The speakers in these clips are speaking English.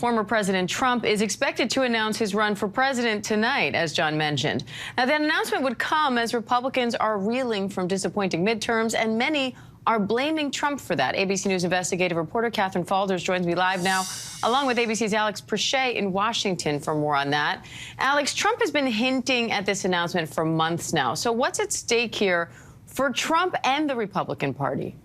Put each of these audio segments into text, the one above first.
Former President Trump is expected to announce his run for president tonight, as John mentioned. Now, that announcement would come as Republicans are reeling from disappointing midterms, and many are blaming Trump for that. ABC News investigative reporter Catherine Falders joins me live now, along with ABC's Alex Perchet in Washington for more on that. Alex, Trump has been hinting at this announcement for months now. So what's at stake here for Trump and the Republican Party?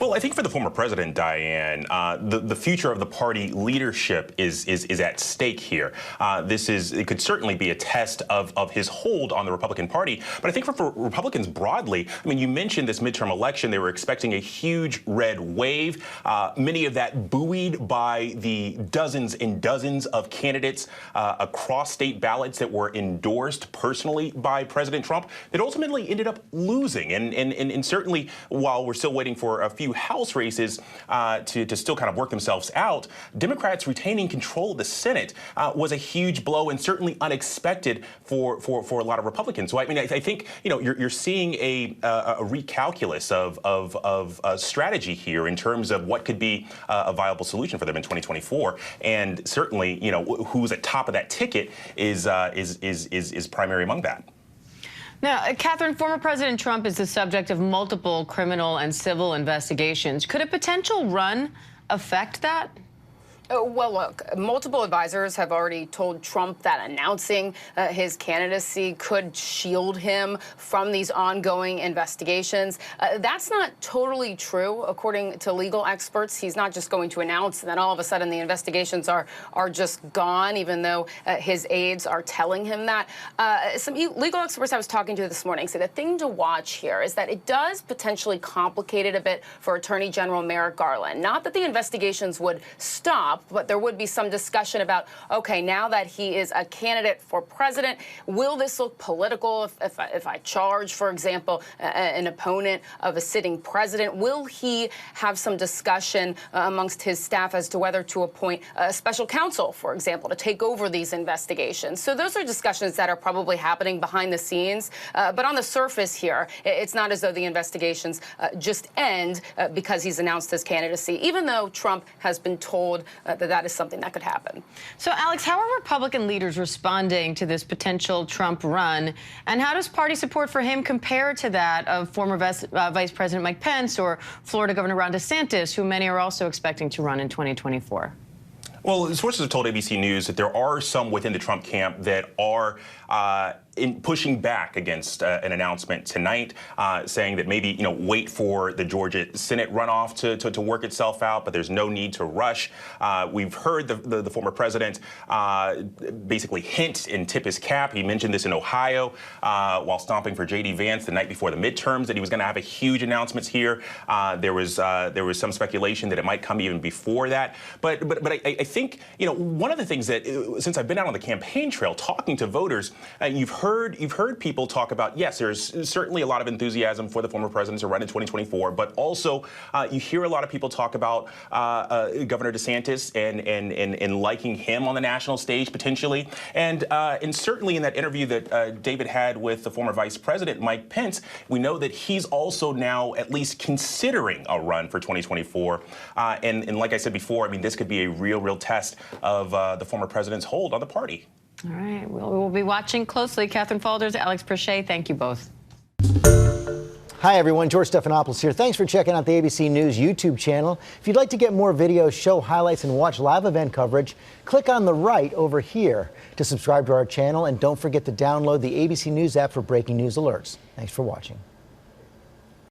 Well, I think for the former president, Diane, the future of the party leadership is at stake here. It could certainly be a test of his hold on the Republican Party. But I think for Republicans broadly, I mean, you mentioned this midterm election. They were expecting a huge red wave, many of that buoyed by the dozens and dozens of candidates across state ballots that were endorsed personally by President Trump that ultimately ended up losing. And certainly, while we're still waiting for a few House races to still kind of work themselves out, Democrats retaining control of the Senate was a huge blow and certainly unexpected for a lot of Republicans. So I mean, I think you're seeing a recalculus of strategy here in terms of what could be a viable solution for them in 2024, and certainly who's at top of that ticket is primary among that. Now, Catherine, former President Trump is the subject of multiple criminal and civil investigations. Could a potential run affect that? Well, look, multiple advisors have already told Trump that announcing his candidacy could shield him from these ongoing investigations. That's not totally true, according to legal experts. He's not just going to announce and then all of a sudden the investigations are just gone, even though his aides are telling him that. Some legal experts I was talking to this morning say the thing to watch here is that it does potentially complicate it a bit for Attorney General Merrick Garland. Not that the investigations would stop, but there would be some discussion about, okay, now that he is a candidate for president, will this look political if I charge, for example, an opponent of a sitting president? Will he have some discussion amongst his staff as to whether to appoint a special counsel, for example, to take over these investigations? So those are discussions that are probably happening behind the scenes. But on the surface here, it's not as though the investigations just end because he's announced his candidacy, even though Trump has been told that is something that could happen. So, Alex, how are Republican leaders responding to this potential Trump run? And how does party support for him compare to that of former Vice President Mike Pence or Florida Governor Ron DeSantis, who many are also expecting to run in 2024? Well, sources have told ABC News that there are some within the Trump camp that are in pushing back against an announcement tonight, saying that maybe wait for the Georgia Senate runoff to work itself out, but there's no need to rush. We've heard the former president basically hint and tip his cap. He mentioned this in Ohio while stomping for J.D. Vance the night before the midterms, that he was going to have a huge announcements here. There was some speculation that it might come even before that. But I think one of the things that since I've been out on the campaign trail talking to voters, you've heard people talk about, yes, there's certainly a lot of enthusiasm for the former president to run in 2024, but also you hear a lot of people talk about Governor DeSantis and liking him on the national stage potentially, and certainly in that interview that David had with the former Vice President Mike Pence, we know that he's also now at least considering a run for 2024, and like I said before, I mean, this could be a real test of the former president's hold on the party. All right, we'll be watching closely. Catherine Falders, Alex Perchet, thank you both. Hi, everyone. George Stephanopoulos here. Thanks for checking out the ABC News YouTube channel. If you'd like to get more videos, show highlights, and watch live event coverage, click on the right over here to subscribe to our channel. And don't forget to download the ABC News app for breaking news alerts. Thanks for watching.